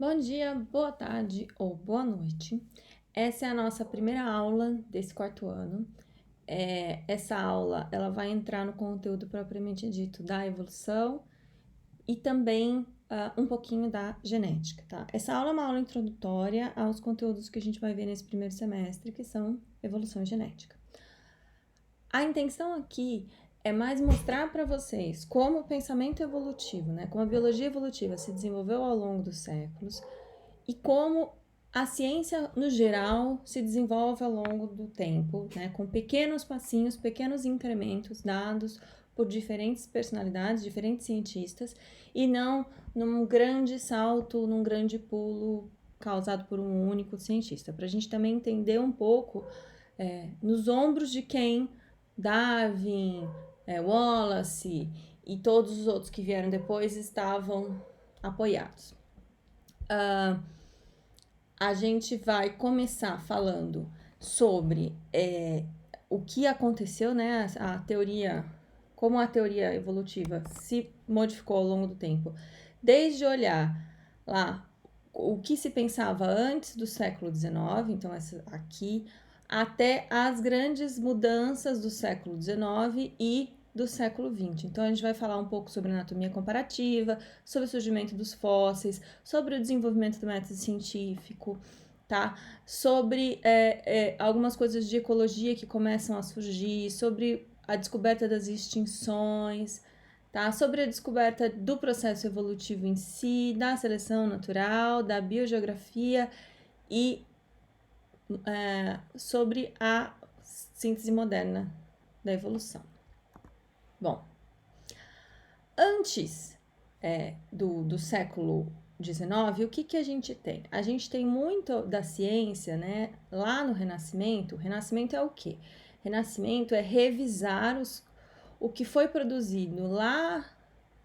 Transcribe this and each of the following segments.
Bom dia, boa tarde ou boa noite. Essa é a nossa primeira aula desse quarto ano. Essa aula ela vai entrar no conteúdo propriamente dito da evolução e também um pouquinho da genética, tá? Essa aula é uma aula introdutória aos conteúdos que a gente vai ver nesse primeiro semestre, que são evolução e genética. A intenção aqui é mais mostrar para vocês como o pensamento evolutivo, né, como a biologia evolutiva se desenvolveu ao longo dos séculos e como a ciência, no geral, se desenvolve ao longo do tempo, né, com pequenos passinhos, pequenos incrementos dados por diferentes personalidades, diferentes cientistas, e não num grande salto, num grande pulo causado por um único cientista. Para a gente também entender um pouco nos ombros de quem Darwin, Wallace e todos os outros que vieram depois estavam apoiados. A gente vai começar falando sobre o que aconteceu, né? A teoria, como a teoria evolutiva se modificou ao longo do tempo, desde olhar lá o que se pensava antes do século XIX, então essa aqui, até as grandes mudanças do século XIX e do século XX. Então, a gente vai falar um pouco sobre anatomia comparativa, sobre o surgimento dos fósseis, sobre o desenvolvimento do método científico, tá? Sobre algumas coisas de ecologia que começam a surgir, sobre a descoberta das extinções, tá? Sobre a descoberta do processo evolutivo em si, da seleção natural, da biogeografia e sobre a síntese moderna da evolução. Bom, antes do século XIX, o que a gente tem? A gente tem muito da ciência, né? Lá no Renascimento. O Renascimento é o quê? Renascimento é revisar o que foi produzido lá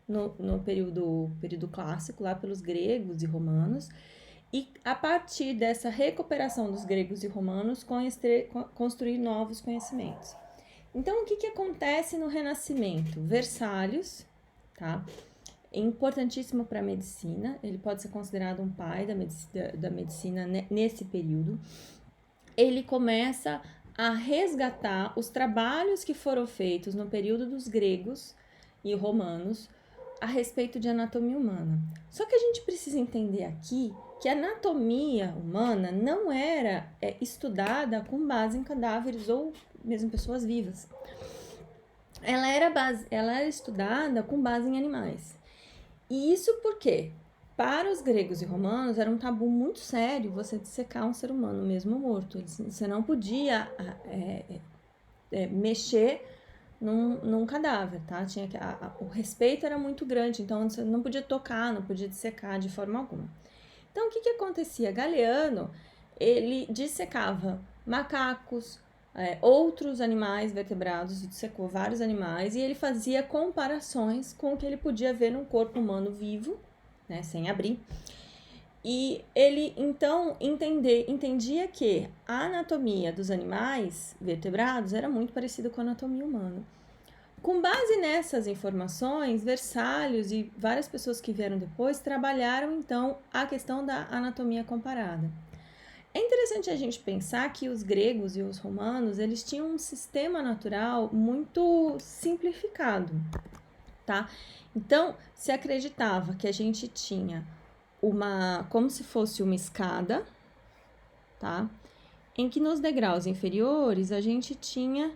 no período clássico, lá pelos gregos e romanos, e a partir dessa recuperação dos gregos e romanos, construir novos conhecimentos. Então, o que acontece no Renascimento? Versalhes, tá? É importantíssimo para a medicina, ele pode ser considerado um pai da medicina nesse período. Ele começa a resgatar os trabalhos que foram feitos no período dos gregos e romanos a respeito de anatomia humana. Só que a gente precisa entender aqui que a anatomia humana não era estudada com base em cadáveres ou mesmo pessoas vivas. Ela era estudada com base em animais. E isso porque, para os gregos e romanos, era um tabu muito sério você dissecar um ser humano mesmo morto. Você não podia mexer num cadáver, tá? O respeito era muito grande, então você não podia tocar, não podia dissecar de forma alguma. Então, o que acontecia? Galeano, ele dissecava macacos, outros animais vertebrados, dissecou vários animais, e ele fazia comparações com o que ele podia ver num corpo humano vivo, né, sem abrir. E ele, então, entendia que a anatomia dos animais vertebrados era muito parecida com a anatomia humana. Com base nessas informações, Versalhes e várias pessoas que vieram depois trabalharam, então, a questão da anatomia comparada. É interessante a gente pensar que os gregos e os romanos, eles tinham um sistema natural muito simplificado, tá? Então, se acreditava que a gente tinha como se fosse uma escada, tá? Em que nos degraus inferiores a gente tinha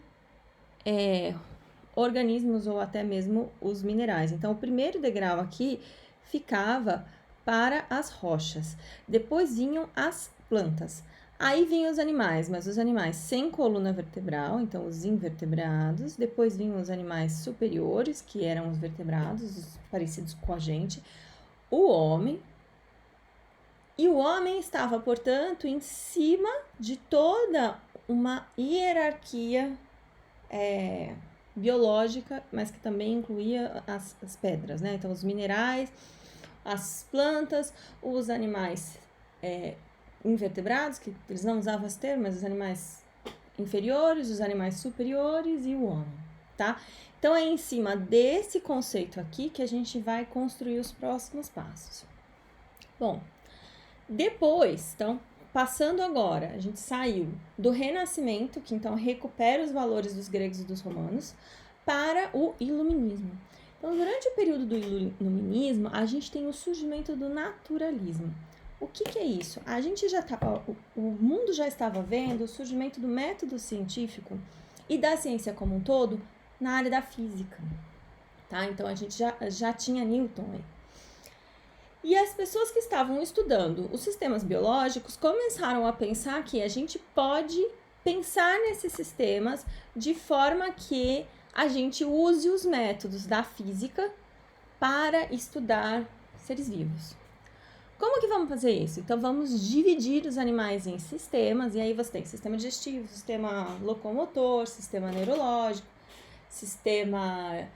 organismos ou até mesmo os minerais. Então, o primeiro degrau aqui ficava para as rochas, depois vinham as plantas. Aí vinham os animais, mas os animais sem coluna vertebral, então os invertebrados. Depois vinham os animais superiores, que eram os vertebrados, os parecidos com a gente. O homem. E o homem estava, portanto, em cima de toda uma hierarquia biológica, mas que também incluía as pedras, né? Então, os minerais, as plantas, os animais invertebrados, que eles não usavam esse termo, mas os animais inferiores, os animais superiores e o homem, tá? Então, é em cima desse conceito aqui que a gente vai construir os próximos passos. Bom, Depois, então, passando agora, a gente saiu do Renascimento, que então recupera os valores dos gregos e dos romanos, para o Iluminismo. Então, durante o período do Iluminismo, a gente tem o surgimento do naturalismo. O que é isso? A gente já estava, o mundo já estava vendo o surgimento do método científico e da ciência como um todo na área da física, tá? Então, a gente já tinha Newton aí. E as pessoas que estavam estudando os sistemas biológicos começaram a pensar que a gente pode pensar nesses sistemas de forma que a gente use os métodos da física para estudar seres vivos. Como que vamos fazer isso? Então, vamos dividir os animais em sistemas, e aí você tem sistema digestivo, sistema locomotor, sistema neurológico, sistema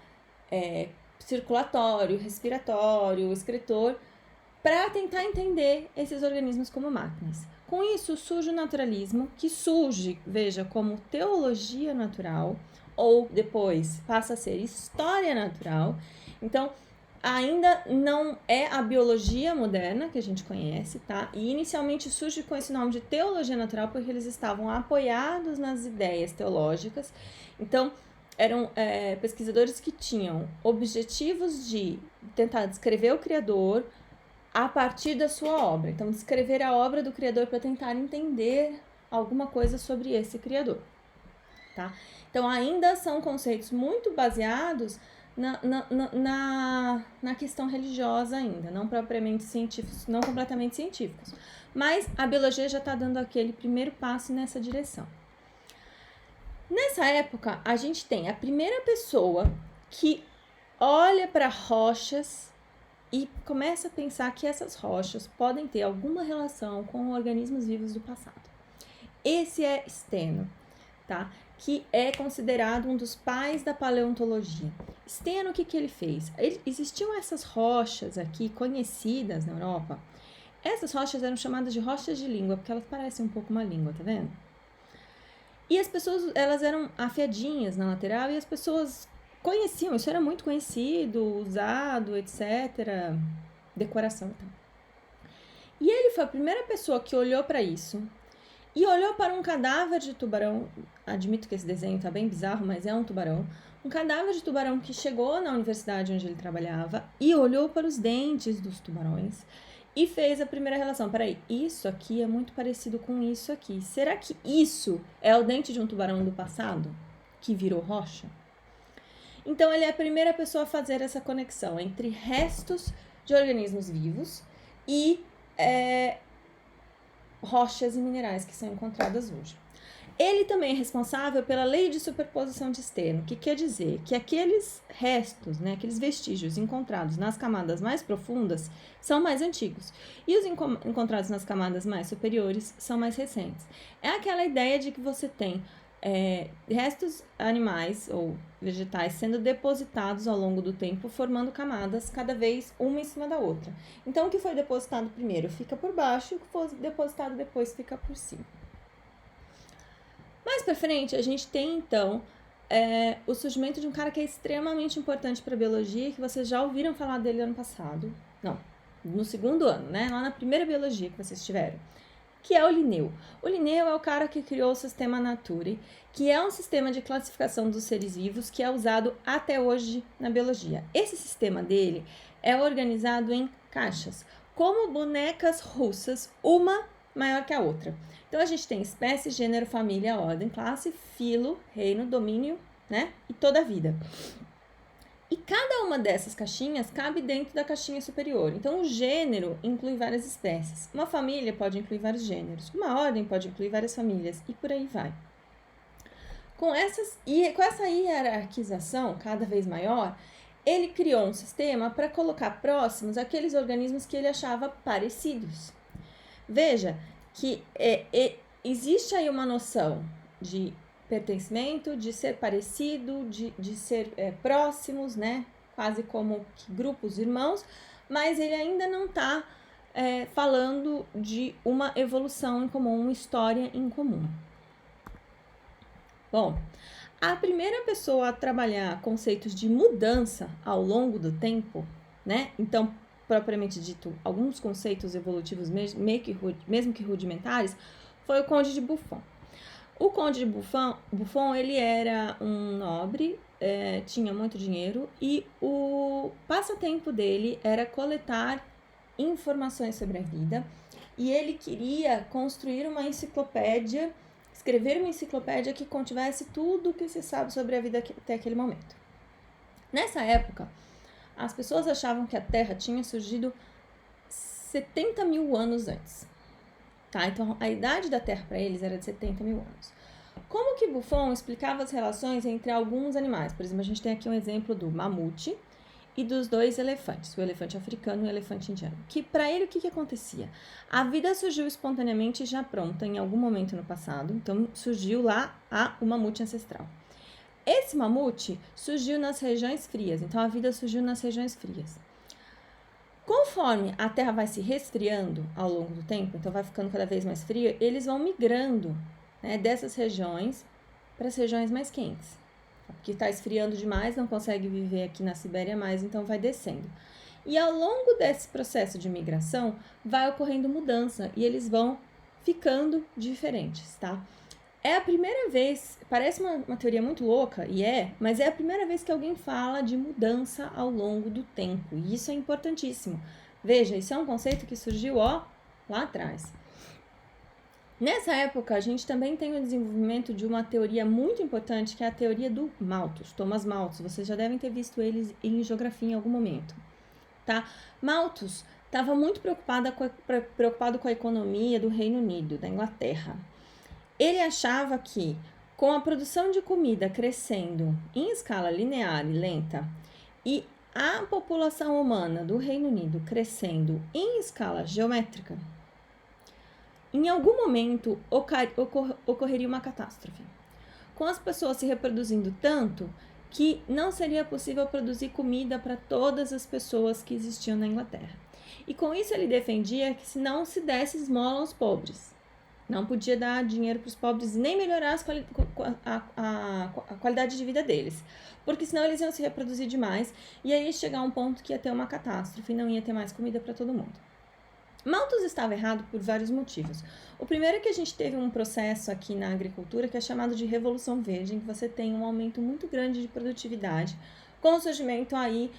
circulatório, respiratório, excretor, para tentar entender esses organismos como máquinas. Com isso, surge o naturalismo, que surge, veja, como teologia natural, ou depois passa a ser história natural. Então, ainda não é a biologia moderna que a gente conhece, tá? E inicialmente surge com esse nome de teologia natural porque eles estavam apoiados nas ideias teológicas. Então, eram pesquisadores que tinham objetivos de tentar descrever o Criador a partir da sua obra. Então, descrever a obra do Criador para tentar entender alguma coisa sobre esse Criador, tá? Então, ainda são conceitos muito baseados na questão religiosa ainda, não propriamente científicos, não completamente científicos. Mas a biologia já está dando aquele primeiro passo nessa direção. Nessa época, a gente tem a primeira pessoa que olha para rochas e começa a pensar que essas rochas podem ter alguma relação com organismos vivos do passado. Esse é Steno, tá? Que é considerado um dos pais da paleontologia. Steno, o que ele fez? Existiam essas rochas aqui conhecidas na Europa. Essas rochas eram chamadas de rochas de língua, porque elas parecem um pouco uma língua, tá vendo? E as pessoas, elas eram afiadinhas na lateral e as pessoas conheciam, isso era muito conhecido, usado, etc. Decoração e tal. E ele foi a primeira pessoa que olhou para isso e olhou para um cadáver de tubarão. Admito que esse desenho tá bem bizarro, mas é um tubarão. Um cadáver de tubarão que chegou na universidade onde ele trabalhava e olhou para os dentes dos tubarões e fez a primeira relação. Peraí, isso aqui é muito parecido com isso aqui. Será que isso é o dente de um tubarão do passado que virou rocha? Então, ele é a primeira pessoa a fazer essa conexão entre restos de organismos vivos e rochas e minerais que são encontradas hoje. Ele também é responsável pela lei de superposição de Steno, que quer dizer que aqueles restos, né, aqueles vestígios encontrados nas camadas mais profundas são mais antigos e os encontrados nas camadas mais superiores são mais recentes. É aquela ideia de que você tem restos animais ou vegetais sendo depositados ao longo do tempo, formando camadas cada vez uma em cima da outra. Então, o que foi depositado primeiro fica por baixo e o que foi depositado depois fica por cima. Mais pra frente, a gente tem, então, o surgimento de um cara que é extremamente importante para a biologia, que vocês já ouviram falar dele ano passado. Não, no segundo ano, né? Lá na primeira biologia que vocês tiveram. Que é o Linneu. O Linneu é o cara que criou o sistema Nature, que é um sistema de classificação dos seres vivos que é usado até hoje na biologia. Esse sistema dele é organizado em caixas, como bonecas russas, uma maior que a outra. Então, a gente tem espécie, gênero, família, ordem, classe, filo, reino, domínio, né? E toda a vida. E cada uma dessas caixinhas cabe dentro da caixinha superior. Então, o gênero inclui várias espécies. Uma família pode incluir vários gêneros. Uma ordem pode incluir várias famílias. E por aí vai. Com essa hierarquização cada vez maior, ele criou um sistema para colocar próximos aqueles organismos que ele achava parecidos. Veja que existe aí uma noção de pertencimento, de ser parecido, de ser próximos, né? Quase como grupos irmãos, mas ele ainda não está falando de uma evolução em comum, uma história em comum. Bom, a primeira pessoa a trabalhar conceitos de mudança ao longo do tempo, né? Então, propriamente dito, alguns conceitos evolutivos, mesmo que rudimentares, foi o Conde de Buffon. O Conde de Buffon, ele era um nobre, tinha muito dinheiro, e o passatempo dele era coletar informações sobre a vida, e ele queria construir uma enciclopédia, escrever uma enciclopédia que contivesse tudo o que se sabe sobre a vida até aquele momento. Nessa época, as pessoas achavam que a Terra tinha surgido 70 mil anos antes. Tá? Então, a idade da Terra para eles era de 70 mil anos. Como que Buffon explicava as relações entre alguns animais? Por exemplo, a gente tem aqui um exemplo do mamute e dos 2 elefantes, o elefante africano e o elefante indiano. Que para ele, o que acontecia? A vida surgiu espontaneamente já pronta em algum momento no passado, então surgiu lá o mamute ancestral. Esse mamute surgiu nas regiões frias, então a vida surgiu nas regiões frias. Conforme a Terra vai se resfriando ao longo do tempo, então vai ficando cada vez mais fria, eles vão migrando, né, dessas regiões para as regiões mais quentes. Porque está esfriando demais, não consegue viver aqui na Sibéria mais, então vai descendo. E ao longo desse processo de migração, vai ocorrendo mudança e eles vão ficando diferentes, tá? É a primeira vez, parece uma teoria muito louca, mas é a primeira vez que alguém fala de mudança ao longo do tempo. E isso é importantíssimo. Veja, isso é um conceito que surgiu, lá atrás. Nessa época, a gente também tem o desenvolvimento de uma teoria muito importante, que é a teoria do Malthus, Thomas Malthus. Vocês já devem ter visto ele em geografia em algum momento, tá? Malthus estava muito preocupado com a economia do Reino Unido, da Inglaterra. Ele achava que, com a produção de comida crescendo em escala linear e lenta, e a população humana do Reino Unido crescendo em escala geométrica, em algum momento ocorreria uma catástrofe, com as pessoas se reproduzindo tanto que não seria possível produzir comida para todas as pessoas que existiam na Inglaterra. E com isso ele defendia que se não se desse esmola aos pobres. Não podia dar dinheiro para os pobres nem melhorar a qualidade de vida deles. Porque senão eles iam se reproduzir demais e aí ia chegar um ponto que ia ter uma catástrofe e não ia ter mais comida para todo mundo. Malthus estava errado por vários motivos. O primeiro é que a gente teve um processo aqui na agricultura que é chamado de Revolução Verde, em que você tem um aumento muito grande de produtividade, com o surgimento aí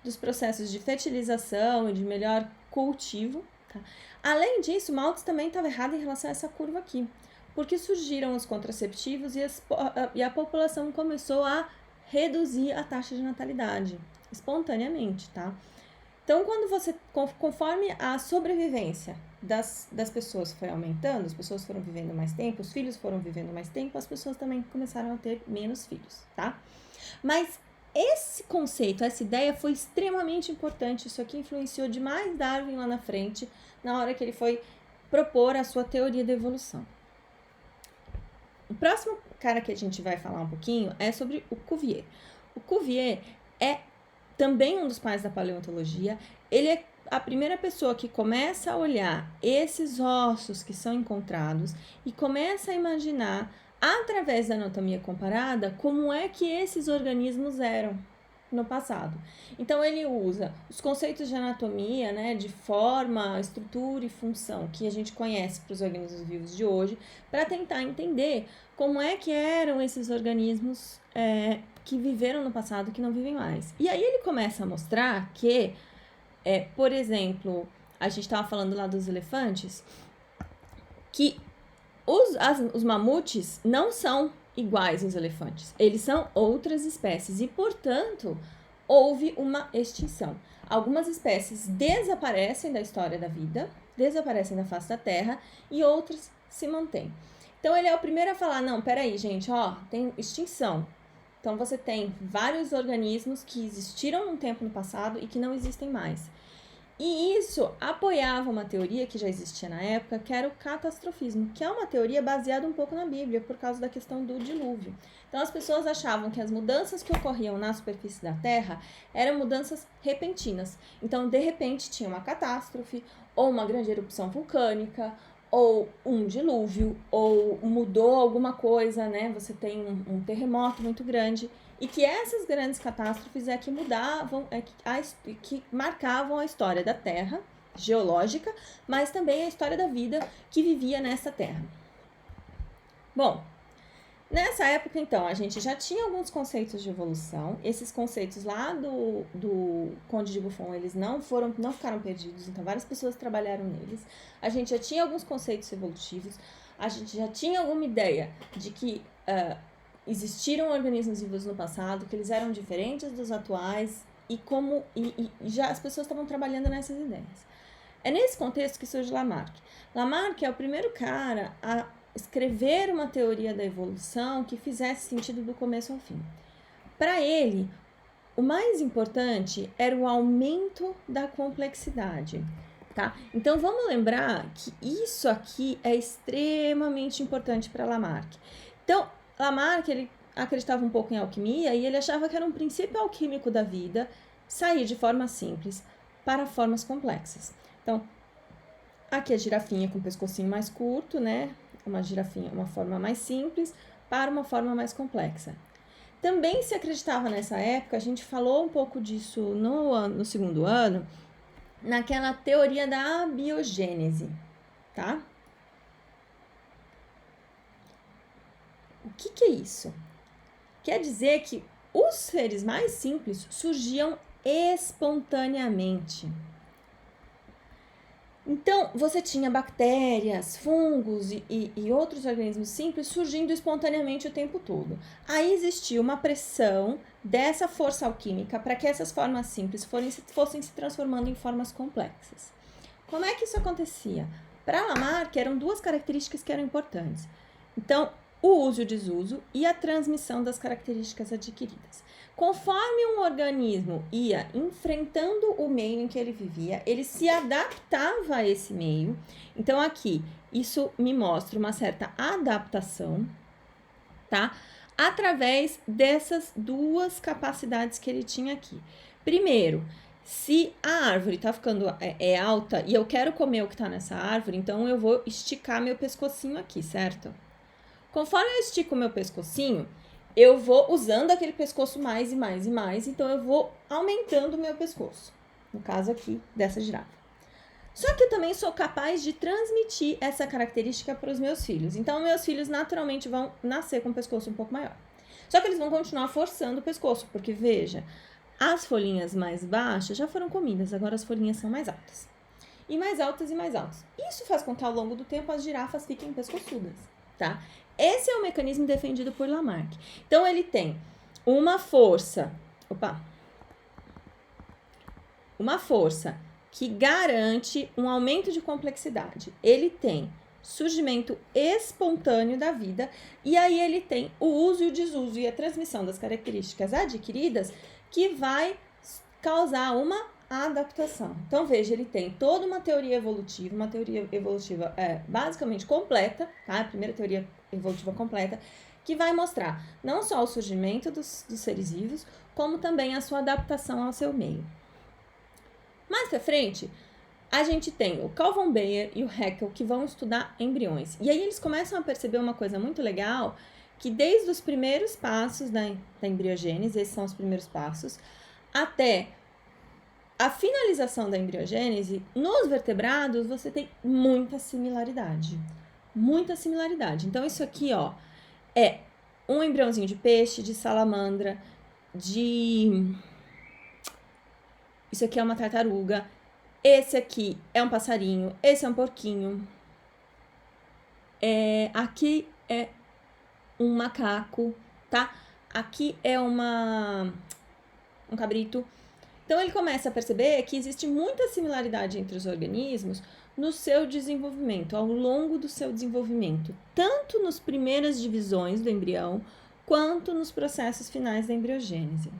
dos processos de fertilização e de melhor cultivo. Tá? Além disso, Malthus também estava errado em relação a essa curva aqui, porque surgiram os contraceptivos e a população começou a reduzir a taxa de natalidade espontaneamente, tá? Então, conforme a sobrevivência das pessoas foi aumentando, as pessoas foram vivendo mais tempo, os filhos foram vivendo mais tempo, as pessoas também começaram a ter menos filhos, tá? Mas esse conceito, essa ideia foi extremamente importante, isso aqui influenciou demais Darwin lá na frente, na hora que ele foi propor a sua teoria da evolução. O próximo cara que a gente vai falar um pouquinho é sobre o Cuvier. O Cuvier é também um dos pais da paleontologia. Ele é a primeira pessoa que começa a olhar esses ossos que são encontrados e começa a imaginar, através da anatomia comparada, como é que esses organismos eram no passado. Então, ele usa os conceitos de anatomia, né, de forma, estrutura e função, que a gente conhece para os organismos vivos de hoje, para tentar entender como é que eram esses organismos que viveram no passado, que não vivem mais. E aí ele começa a mostrar que, por exemplo, a gente estava falando lá dos elefantes, que os mamutes não são iguais aos elefantes. Eles são outras espécies e, portanto, houve uma extinção. Algumas espécies desaparecem da história da vida, desaparecem da face da Terra e outras se mantêm. Então, ele é o primeiro a falar, não, peraí, gente, tem extinção. Então, você tem vários organismos que existiram num tempo no passado e que não existem mais. E isso apoiava uma teoria que já existia na época, que era o catastrofismo, que é uma teoria baseada um pouco na Bíblia, por causa da questão do dilúvio. Então, as pessoas achavam que as mudanças que ocorriam na superfície da Terra eram mudanças repentinas. Então, de repente, tinha uma catástrofe, ou uma grande erupção vulcânica, ou um dilúvio, ou mudou alguma coisa, né? Você tem um terremoto muito grande, e que essas grandes catástrofes é que mudavam, que marcavam a história da Terra, geológica, mas também a história da vida que vivia nessa Terra. Bom, nessa época, então, a gente já tinha alguns conceitos de evolução. Esses conceitos lá do Conde de Buffon, eles não ficaram perdidos, então várias pessoas trabalharam neles. A gente já tinha alguns conceitos evolutivos, a gente já tinha alguma ideia de que existiram organismos vivos no passado, que eles eram diferentes dos atuais e já as pessoas estavam trabalhando nessas ideias. É nesse contexto que surge Lamarck. Lamarck é o primeiro cara a escrever uma teoria da evolução que fizesse sentido do começo ao fim. Para ele, o mais importante era o aumento da complexidade, tá? Então vamos lembrar que isso aqui é extremamente importante para Lamarck. Então, Lamarck, ele acreditava um pouco em alquimia e ele achava que era um princípio alquímico da vida sair de formas simples para formas complexas. Então, aqui a girafinha com o pescocinho mais curto, né? Uma girafinha, uma forma mais simples para uma forma mais complexa. Também se acreditava nessa época, a gente falou um pouco disso no segundo ano, naquela teoria da abiogênese, tá? O que é isso? Quer dizer que os seres mais simples surgiam espontaneamente. Então, você tinha bactérias, fungos e outros organismos simples surgindo espontaneamente o tempo todo. Aí existia uma pressão dessa força alquímica para que essas formas simples fossem se transformando em formas complexas. Como é que isso acontecia? Para Lamarck, eram duas características que eram importantes. Então, o uso e o desuso e a transmissão das características adquiridas. Conforme um organismo ia enfrentando o meio em que ele vivia, ele se adaptava a esse meio. Então, aqui, isso me mostra uma certa adaptação, tá? Através dessas duas capacidades que ele tinha aqui. Primeiro, se a árvore tá ficando alta e eu quero comer o que tá nessa árvore, então eu vou esticar meu pescocinho aqui, certo? Conforme eu estico o meu pescocinho, eu vou usando aquele pescoço mais e mais e mais, então eu vou aumentando o meu pescoço. No caso aqui, dessa girafa. Só que eu também sou capaz de transmitir essa característica para os meus filhos. Então, meus filhos naturalmente vão nascer com o pescoço um pouco maior. Só que eles vão continuar forçando o pescoço, porque veja, as folhinhas mais baixas já foram comidas, agora as folhinhas são mais altas. E mais altas e mais altas. Isso faz com que ao longo do tempo as girafas fiquem pescoçudas, tá? Esse é o mecanismo defendido por Lamarck. Então, ele tem uma força que garante um aumento de complexidade. Ele tem surgimento espontâneo da vida e aí ele tem o uso e o desuso e a transmissão das características adquiridas que vai causar uma adaptação. Então, veja, ele tem toda uma teoria evolutiva basicamente completa, tá? A primeira teoria evolutiva completa, que vai mostrar não só o surgimento dos seres vivos, como também a sua adaptação ao seu meio. Mais pra frente, a gente tem o Carl von Baer e o Haeckel que vão estudar embriões. E aí eles começam a perceber uma coisa muito legal, que desde os primeiros passos da embriogênese, esses são os primeiros passos, até a finalização da embriogênese, nos vertebrados, você tem muita similaridade. Muita similaridade. Então, isso aqui, ó, é um embriãozinho de peixe, de salamandra, Isso aqui é uma tartaruga. Esse aqui é um passarinho. Esse é um porquinho. Aqui é um macaco, tá? Aqui é um cabrito. Então, ele começa a perceber que existe muita similaridade entre os organismos no seu desenvolvimento, ao longo do seu desenvolvimento, tanto nas primeiras divisões do embrião, quanto nos processos finais da embriogênese.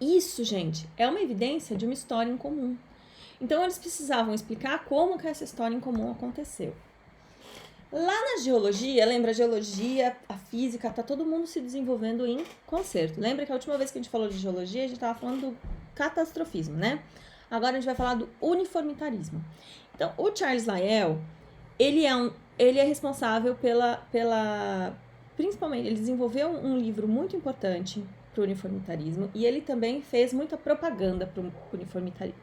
Isso, gente, é uma evidência de uma história em comum. Então, eles precisavam explicar como que essa história em comum aconteceu. Lá na geologia, lembra a geologia, a física, tá todo mundo se desenvolvendo em concerto. Lembra que a última vez que a gente falou de geologia, a gente estava falando do catastrofismo, né? Agora a gente vai falar do uniformitarismo. Então, o Charles Lyell, ele é responsável principalmente, ele desenvolveu um livro muito importante para o uniformitarismo e ele também fez muita propaganda para o uniformitarismo.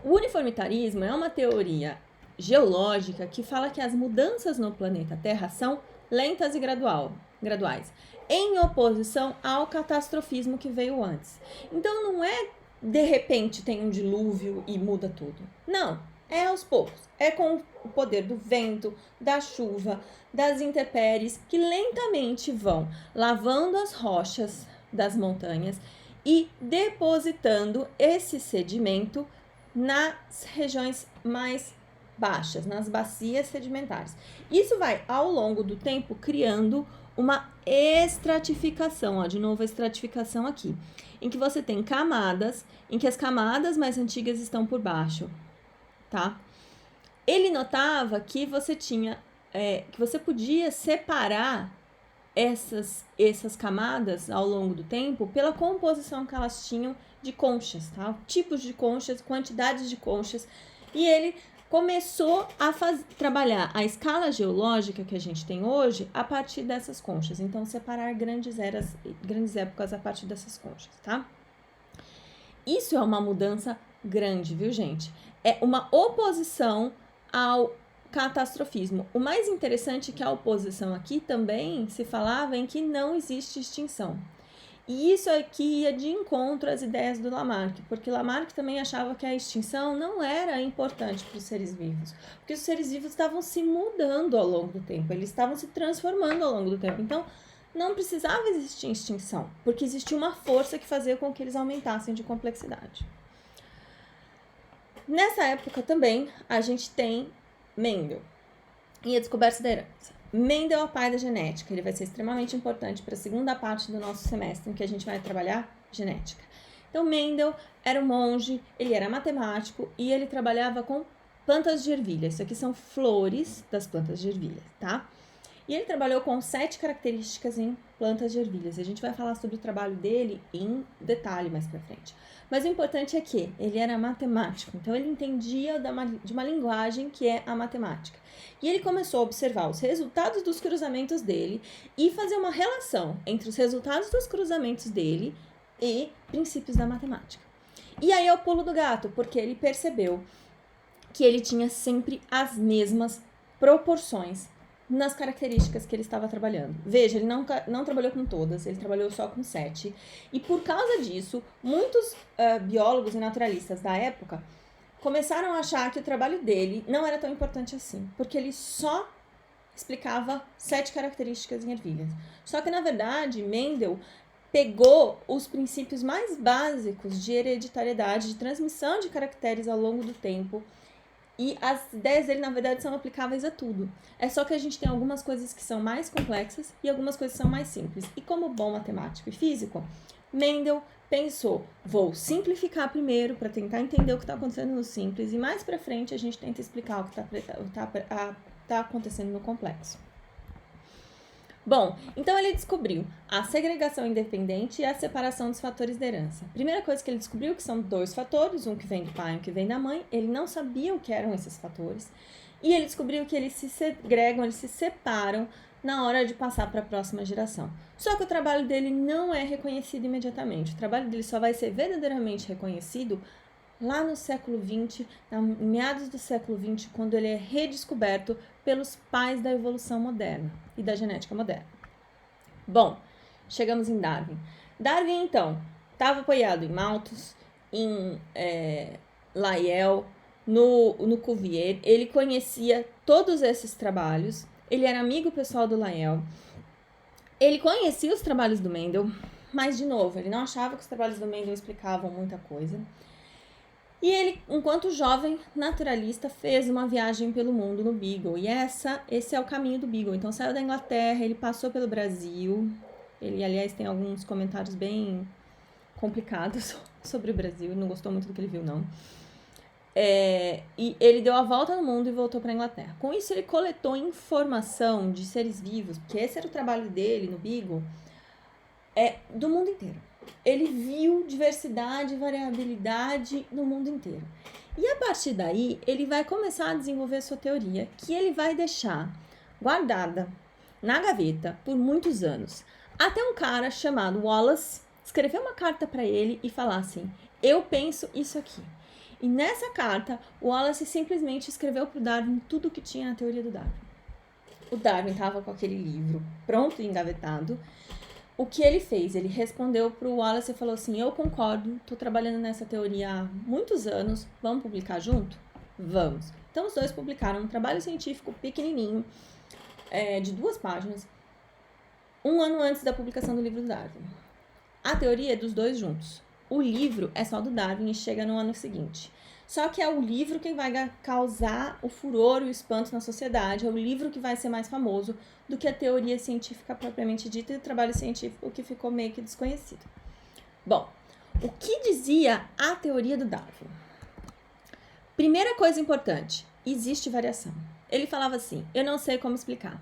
O uniformitarismo é uma teoria geológica que fala que as mudanças no planeta Terra são lentas e graduais, em oposição ao catastrofismo que veio antes. Então não é de repente tem um dilúvio e muda tudo. Não, é aos poucos. É com o poder do vento, da chuva, das intempéries que lentamente vão lavando as rochas das montanhas e depositando esse sedimento nas regiões mais baixas, nas bacias sedimentares. Isso vai, ao longo do tempo, criando uma estratificação, ó, de novo a estratificação aqui, em que você tem camadas, em que as camadas mais antigas estão por baixo, tá? Ele notava que você tinha, que você podia separar essas camadas ao longo do tempo pela composição que elas tinham de conchas, tá? Tipos de conchas, quantidades de conchas, e ele começou a trabalhar a escala geológica que a gente tem hoje a partir dessas conchas. Então, separar grandes épocas a partir dessas conchas, tá? Isso é uma mudança grande, viu, gente? É uma oposição ao catastrofismo. O mais interessante é que a oposição aqui também se falava em que não existe extinção. E isso aqui ia de encontro às ideias do Lamarck, porque Lamarck também achava que a extinção não era importante para os seres vivos, porque os seres vivos estavam se mudando ao longo do tempo, eles estavam se transformando ao longo do tempo, então não precisava existir extinção, porque existia uma força que fazia com que eles aumentassem de complexidade. Nessa época também a gente tem Mendel e a descoberta da herança. Mendel é o pai da genética, ele vai ser extremamente importante para a segunda parte do nosso semestre, em que a gente vai trabalhar genética. Então, Mendel era um monge, ele era matemático e ele trabalhava com plantas de ervilha. Isso aqui são flores das plantas de ervilha, tá? E ele trabalhou com 7 características em plantas de ervilhas. A gente vai falar sobre o trabalho dele em detalhe mais pra frente. Mas o importante é que ele era matemático, então ele entendia de uma linguagem que é a matemática. E ele começou a observar os resultados dos cruzamentos dele e fazer uma relação entre os resultados dos cruzamentos dele e princípios da matemática. E aí é o pulo do gato, porque ele percebeu que ele tinha sempre as mesmas proporções nas características que ele estava trabalhando. Veja, ele não trabalhou com todas, ele trabalhou só com 7. E por causa disso, muitos biólogos e naturalistas da época começaram a achar que o trabalho dele não era tão importante assim, porque ele só explicava 7 características em ervilhas. Só que, na verdade, Mendel pegou os princípios mais básicos de hereditariedade, de transmissão de caracteres ao longo do tempo, e as ideias dele, na verdade, são aplicáveis a tudo. É só que a gente tem algumas coisas que são mais complexas e algumas coisas que são mais simples. E como bom matemático e físico, Mendel pensou, vou simplificar primeiro para tentar entender o que está acontecendo no simples e mais para frente a gente tenta explicar o que está acontecendo no complexo. Bom, então ele descobriu a segregação independente e a separação dos fatores da herança. Primeira coisa que ele descobriu que são 2 fatores, um que vem do pai e um que vem da mãe. Ele não sabia o que eram esses fatores. E ele descobriu que eles se segregam, eles se separam na hora de passar para a próxima geração. Só que o trabalho dele não é reconhecido imediatamente. O trabalho dele só vai ser verdadeiramente reconhecido lá no século XX, em meados do século XX, quando ele é redescoberto pelos pais da evolução moderna e da genética moderna. Bom, chegamos em Darwin. Darwin, então, estava apoiado em Malthus, em Lyell, no Cuvier. Ele conhecia todos esses trabalhos, ele era amigo pessoal do Lyell. Ele conhecia os trabalhos do Mendel, mas, de novo, ele não achava que os trabalhos do Mendel explicavam muita coisa. E ele, enquanto jovem naturalista, fez uma viagem pelo mundo no Beagle. E esse é o caminho do Beagle. Então, saiu da Inglaterra, ele passou pelo Brasil. Ele, aliás, tem alguns comentários bem complicados sobre o Brasil. Ele não gostou muito do que ele viu, não. E ele deu a volta no mundo e voltou para a Inglaterra. Com isso, ele coletou informação de seres vivos, porque esse era o trabalho dele no Beagle, do mundo inteiro. Ele viu diversidade e variabilidade no mundo inteiro. E a partir daí, ele vai começar a desenvolver sua teoria, que ele vai deixar guardada na gaveta por muitos anos, Até um cara chamado Wallace escreveu uma carta para ele e falar assim: eu penso isso aqui. E nessa carta, o Wallace simplesmente escreveu para o Darwin tudo o que tinha na teoria do Darwin. O Darwin estava com aquele livro pronto e engavetado. O que ele fez? Ele respondeu para o Wallace e falou assim: eu concordo, estou trabalhando nessa teoria há muitos anos, vamos publicar junto? Vamos. Então os dois publicaram um trabalho científico pequenininho, de 2 páginas, 1 ano antes da publicação do livro do Darwin. A teoria é dos dois juntos. O livro é só do Darwin e chega no ano seguinte. Só que é o livro que vai causar o furor e o espanto na sociedade, é o livro que vai ser mais famoso do que a teoria científica propriamente dita e o trabalho científico que ficou meio que desconhecido. Bom, o que dizia a teoria do Darwin? Primeira coisa importante, existe variação. Ele falava assim: eu não sei como explicar,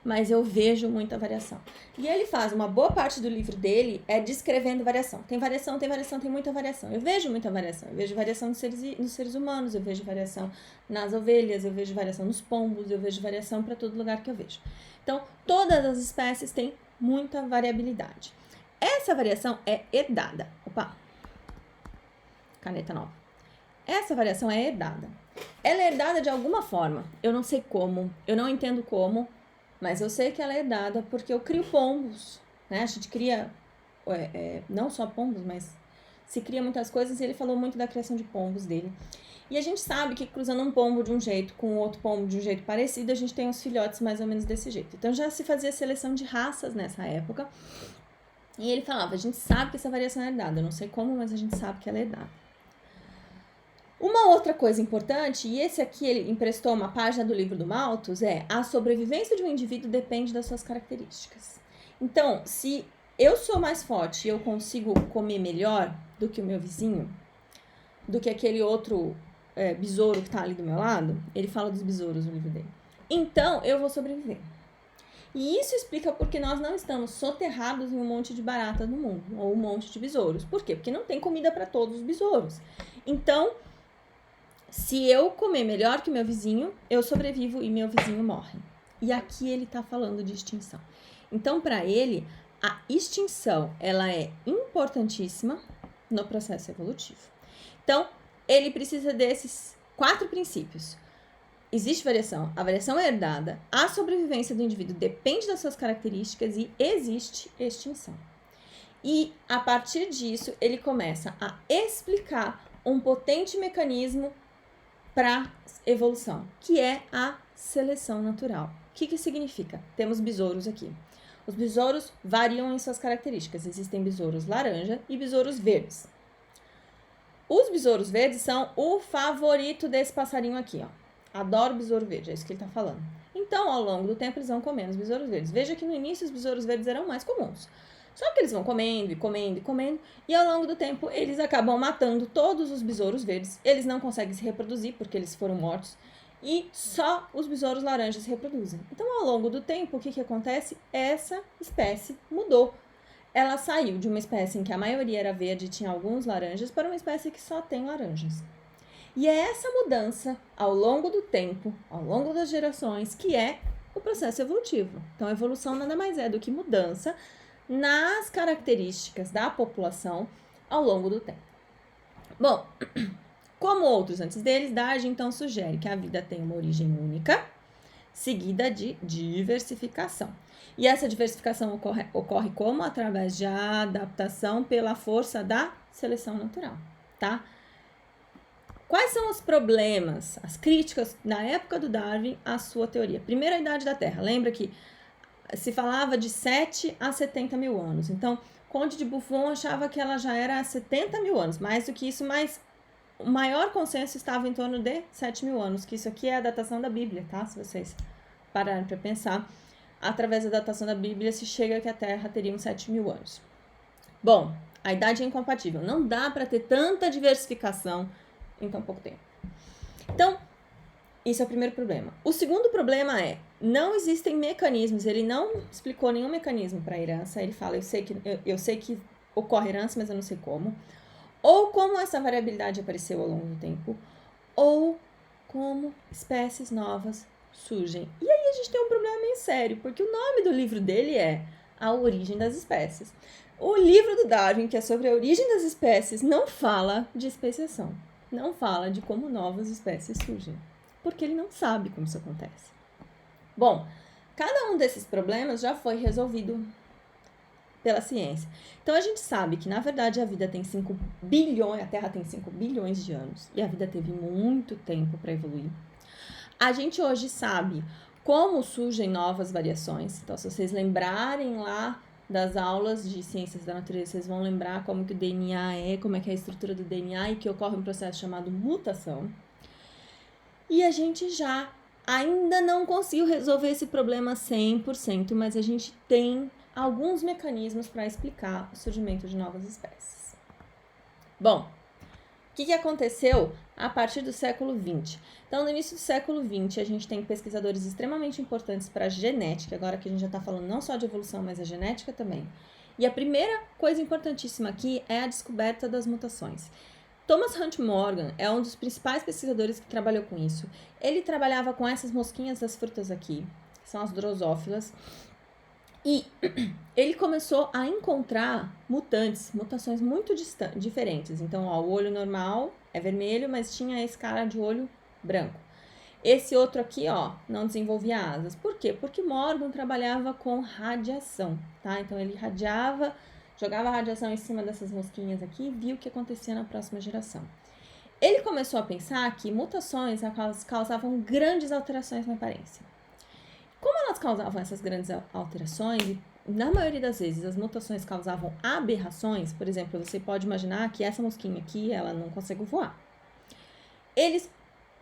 mas eu vejo muita variação. E ele faz uma boa parte do livro dele descrevendo variação. Tem variação, tem variação, tem muita variação. Eu vejo muita variação. Eu vejo variação nos seres humanos, eu vejo variação nas ovelhas, eu vejo variação nos pombos, eu vejo variação para todo lugar que eu vejo. Então, todas as espécies têm muita variabilidade. Essa variação é herdada. Opa! Caneta nova. Essa variação é herdada. Ela é herdada de alguma forma. Eu não sei como, eu não entendo como, mas eu sei que ela é herdada porque eu crio pombos, né? A gente cria, não só pombos, mas se cria muitas coisas, e ele falou muito da criação de pombos dele. E a gente sabe que cruzando um pombo de um jeito com outro pombo de um jeito parecido, a gente tem uns filhotes mais ou menos desse jeito. Então já se fazia seleção de raças nessa época. E ele falava: a gente sabe que essa variação é herdada. Eu não sei como, mas a gente sabe que ela é herdada. Uma outra coisa importante, e esse aqui ele emprestou uma página do livro do Malthus, a sobrevivência de um indivíduo depende das suas características. Então, se eu sou mais forte e eu consigo comer melhor do que o meu vizinho, do que aquele outro besouro que está ali do meu lado, ele fala dos besouros no livro dele, então eu vou sobreviver. E isso explica porque nós não estamos soterrados em um monte de baratas no mundo, ou um monte de besouros. Por quê? Porque não tem comida para todos os besouros. Então, se eu comer melhor que meu vizinho, eu sobrevivo e meu vizinho morre. E aqui ele está falando de extinção. Então, para ele, a extinção ela é importantíssima no processo evolutivo. Então, ele precisa desses 4 princípios. Existe variação, a variação é herdada, a sobrevivência do indivíduo depende das suas características e existe extinção. E, a partir disso, ele começa a explicar um potente mecanismo para evolução, que é a seleção natural. O que significa? Temos besouros aqui. Os besouros variam em suas características. Existem besouros laranja e besouros verdes. Os besouros verdes são o favorito desse passarinho aqui, ó. Adoro besouro verde, é isso que ele está falando. Então, ao longo do tempo, eles vão comendo os besouros verdes. Veja que no início os besouros verdes eram mais comuns. Só que eles vão comendo e comendo e comendo, e ao longo do tempo eles acabam matando todos os besouros verdes. Eles não conseguem se reproduzir porque eles foram mortos, e só os besouros laranjas se reproduzem. Então, ao longo do tempo, o que acontece? Essa espécie mudou. Ela saiu de uma espécie em que a maioria era verde e tinha alguns laranjas para uma espécie que só tem laranjas. E é essa mudança ao longo do tempo, ao longo das gerações, que é o processo evolutivo. Então, a evolução nada mais é do que mudança nas características da população ao longo do tempo. Bom, como outros antes deles, Darwin então sugere que a vida tem uma origem única, seguida de diversificação. E essa diversificação ocorre como? Através de adaptação pela força da seleção natural, tá? Quais são os problemas, as críticas na época do Darwin à sua teoria? Primeiro, a idade da Terra. Lembra que se falava de 7 a 70 mil anos. Então, Conde de Buffon achava que ela já era há 70 mil anos. Mais do que isso, mas o maior consenso estava em torno de 7 mil anos, que isso aqui é a datação da Bíblia, tá? Se vocês pararem para pensar, através da datação da Bíblia se chega que a Terra teria uns 7 mil anos. Bom, a idade é incompatível. Não dá para ter tanta diversificação em tão pouco tempo. Então, isso é o primeiro problema. O segundo problema não existem mecanismos. Ele não explicou nenhum mecanismo para a herança. Ele fala, eu sei que ocorre herança, mas eu não sei como. Ou como essa variabilidade apareceu ao longo do tempo, ou como espécies novas surgem. E aí a gente tem um problema meio sério, porque o nome do livro dele é a origem das espécies. O livro do Darwin, que é sobre a origem das espécies, não fala de especiação, não fala de como novas espécies surgem, porque ele não sabe como isso acontece. Bom, cada um desses problemas já foi resolvido pela ciência. Então, a gente sabe que, na verdade, a vida tem 5 bilhões, a Terra tem 5 bilhões de anos, e a vida teve muito tempo para evoluir. A gente hoje sabe como surgem novas variações. Então, se vocês lembrarem lá das aulas de ciências da natureza, vocês vão lembrar como que o DNA é, como é que é a estrutura do DNA e que ocorre um processo chamado mutação. E a gente já ainda não conseguiu resolver esse problema 100%, mas a gente tem alguns mecanismos para explicar o surgimento de novas espécies. Bom, o que aconteceu a partir do século XX? Então, no início do século XX, a gente tem pesquisadores extremamente importantes para a genética, agora que a gente já está falando não só de evolução, mas a genética também. E a primeira coisa importantíssima aqui é a descoberta das mutações. Thomas Hunt Morgan é um dos principais pesquisadores que trabalhou com isso. Ele trabalhava com essas mosquinhas das frutas aqui, que são as drosófilas, e ele começou a encontrar mutações muito diferentes. Então, ó, o olho normal é vermelho, mas tinha esse cara de olho branco. Esse outro aqui, ó, não desenvolvia asas. Por quê? Porque Morgan trabalhava com radiação, tá? Então, ele jogava radiação em cima dessas mosquinhas aqui e viu o que acontecia na próxima geração. Ele começou a pensar que mutações causavam grandes alterações na aparência. Como elas causavam essas grandes alterações, e na maioria das vezes as mutações causavam aberrações, por exemplo, você pode imaginar que essa mosquinha aqui, ela não consegue voar. Eles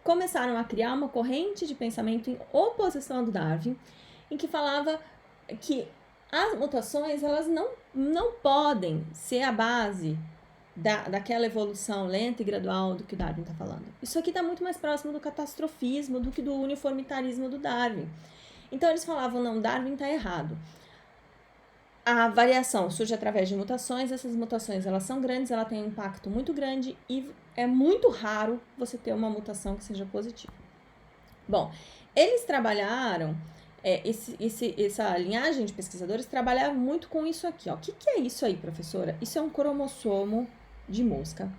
começaram a criar uma corrente de pensamento em oposição do Darwin, em que falava que as mutações, elas não podem ser a base daquela evolução lenta e gradual do que o Darwin está falando. Isso aqui está muito mais próximo do catastrofismo do que do uniformitarismo do Darwin. Então, eles falavam, não, Darwin está errado. A variação surge através de mutações, essas mutações, elas são grandes, ela tem um impacto muito grande e é muito raro você ter uma mutação que seja positiva. Bom, eles trabalharam, essa linhagem de pesquisadores trabalhava muito com isso aqui, ó. O que é isso aí, professora? Isso é um cromossomo de mosca.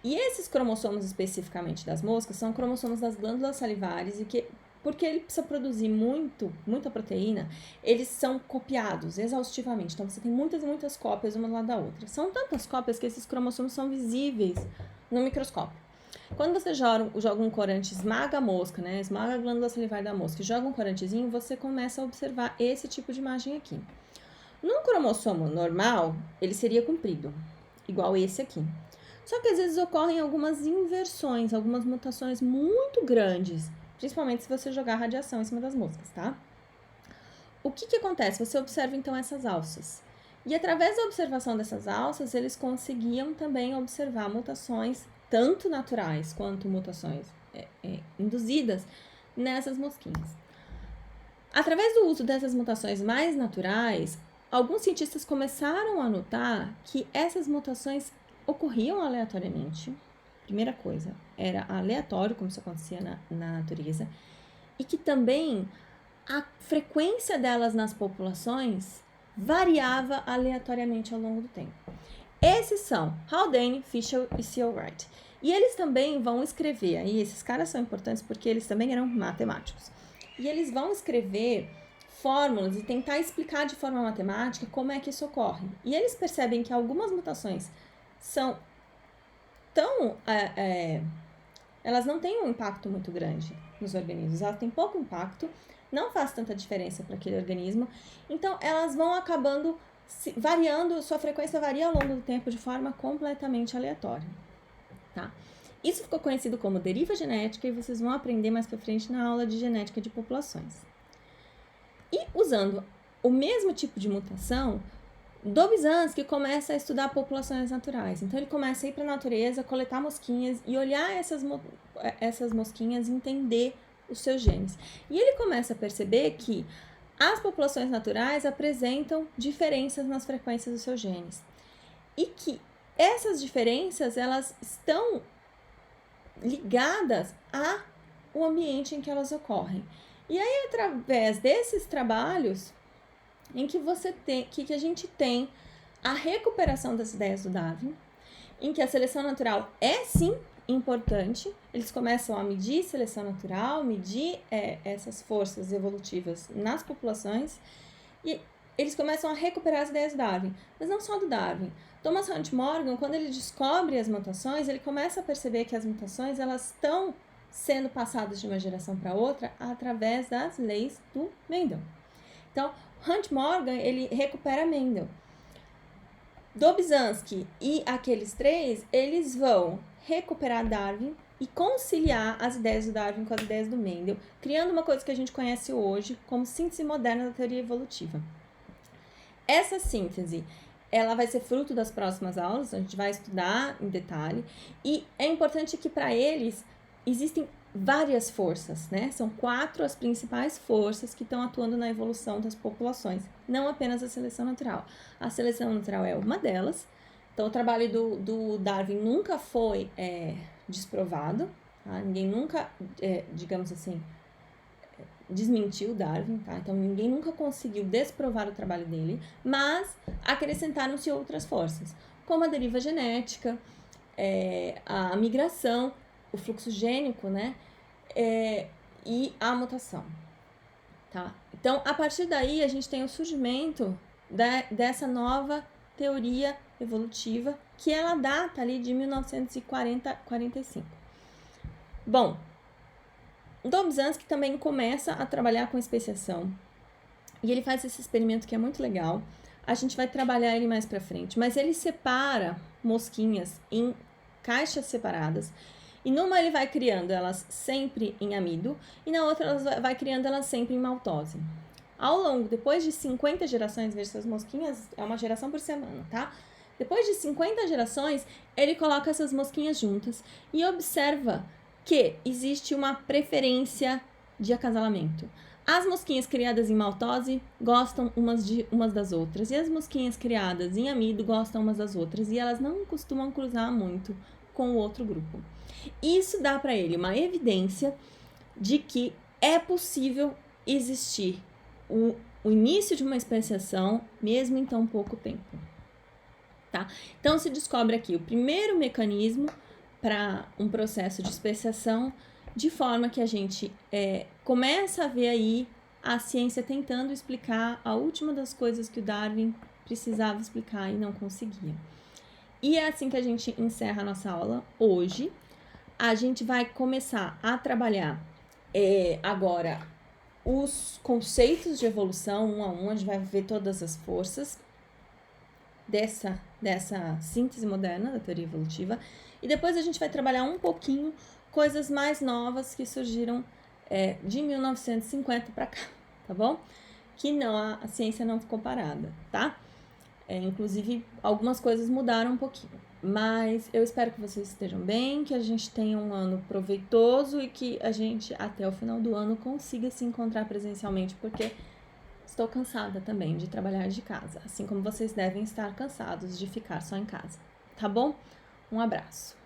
E esses cromossomos especificamente das moscas são cromossomos das glândulas salivares e porque ele precisa produzir muita proteína, eles são copiados exaustivamente. Então, você tem muitas e muitas cópias uma do lado da outra. São tantas cópias que esses cromossomos são visíveis no microscópio. Quando você joga um corante, esmaga a mosca, né? Esmaga a glândula salivar da mosca e joga um corantezinho, você começa a observar esse tipo de imagem aqui. Num cromossomo normal, ele seria comprido, igual esse aqui. Só que às vezes ocorrem algumas inversões, algumas mutações muito grandes, principalmente se você jogar radiação em cima das moscas, tá? O que acontece? Você observa, então, essas alças. E, através da observação dessas alças, eles conseguiam também observar mutações, tanto naturais quanto mutações induzidas nessas mosquinhas. Através do uso dessas mutações mais naturais, alguns cientistas começaram a notar que essas mutações ocorriam aleatoriamente. Primeira coisa, era aleatório, como isso acontecia na natureza, e que também a frequência delas nas populações variava aleatoriamente ao longo do tempo. Esses são Haldane, Fischl e C.O. Wright. E eles também vão escrever, aí esses caras são importantes porque eles também eram matemáticos. E eles vão escrever fórmulas e tentar explicar de forma matemática como é que isso ocorre. E eles percebem que algumas mutações são elas não têm um impacto muito grande nos organismos, elas têm pouco impacto, não faz tanta diferença para aquele organismo, então elas vão acabando variando, sua frequência varia ao longo do tempo de forma completamente aleatória, tá? Isso ficou conhecido como deriva genética e vocês vão aprender mais para frente na aula de genética de populações. E usando o mesmo tipo de mutação, Dobzhansky começa a estudar populações naturais. Então, ele começa a ir para a natureza, coletar mosquinhas e olhar essas mosquinhas e entender os seus genes. E ele começa a perceber que as populações naturais apresentam diferenças nas frequências dos seus genes. E que essas diferenças, elas estão ligadas ao ambiente em que elas ocorrem. E aí, através desses trabalhos, em que que a gente tem a recuperação das ideias do Darwin, em que a seleção natural é sim importante. Eles começam a medir seleção natural, medir essas forças evolutivas nas populações, e eles começam a recuperar as ideias do Darwin, mas não só do Darwin. Thomas Hunt Morgan, quando ele descobre as mutações, ele começa a perceber que as mutações elas estão sendo passadas de uma geração para outra através das leis do Mendel. Então, Hunt Morgan, ele recupera Mendel. Dobzhansky e aqueles três, eles vão recuperar Darwin e conciliar as ideias do Darwin com as ideias do Mendel, criando uma coisa que a gente conhece hoje como síntese moderna da teoria evolutiva. Essa síntese, ela vai ser fruto das próximas aulas, a gente vai estudar em detalhe, e é importante que para eles existem várias forças, né? São 4 as principais forças que estão atuando na evolução das populações, não apenas a seleção natural. A seleção natural é uma delas, então o trabalho do Darwin nunca foi desprovado, tá? Ninguém nunca, digamos assim, desmentiu Darwin, tá? Então ninguém nunca conseguiu desprovar o trabalho dele, mas acrescentaram-se outras forças, como a deriva genética, a migração, o fluxo gênico, né? E a mutação, tá? Então, a partir daí, a gente tem o surgimento dessa nova teoria evolutiva, que ela data ali de 1940-45. Bom, Dobzhansky também começa a trabalhar com especiação, e ele faz esse experimento que é muito legal. A gente vai trabalhar ele mais pra frente, mas ele separa mosquinhas em caixas separadas, e numa ele vai criando elas sempre em amido, e na outra ele vai criando elas sempre em maltose. Ao longo, depois de 50 gerações, veja, essas mosquinhas é uma geração por semana, tá? Depois de 50 gerações, ele coloca essas mosquinhas juntas e observa que existe uma preferência de acasalamento. As mosquinhas criadas em maltose gostam umas das outras, e as mosquinhas criadas em amido gostam umas das outras, e elas não costumam cruzar muito com o outro grupo. Isso dá para ele uma evidência de que é possível existir o início de uma especiação mesmo em tão pouco tempo, tá? Então se descobre aqui o primeiro mecanismo para um processo de especiação, de forma que a gente começa a ver aí a ciência tentando explicar a última das coisas que o Darwin precisava explicar e não conseguia. E é assim que a gente encerra a nossa aula hoje. A gente vai começar a trabalhar agora os conceitos de evolução um a um. A gente vai ver todas as forças dessa síntese moderna da teoria evolutiva. E depois a gente vai trabalhar um pouquinho coisas mais novas que surgiram de 1950 para cá, tá bom? Que não, a ciência não ficou parada, tá? Inclusive, algumas coisas mudaram um pouquinho. Mas eu espero que vocês estejam bem, que a gente tenha um ano proveitoso e que a gente, até o final do ano, consiga se encontrar presencialmente, porque estou cansada também de trabalhar de casa, assim como vocês devem estar cansados de ficar só em casa, tá bom? Um abraço.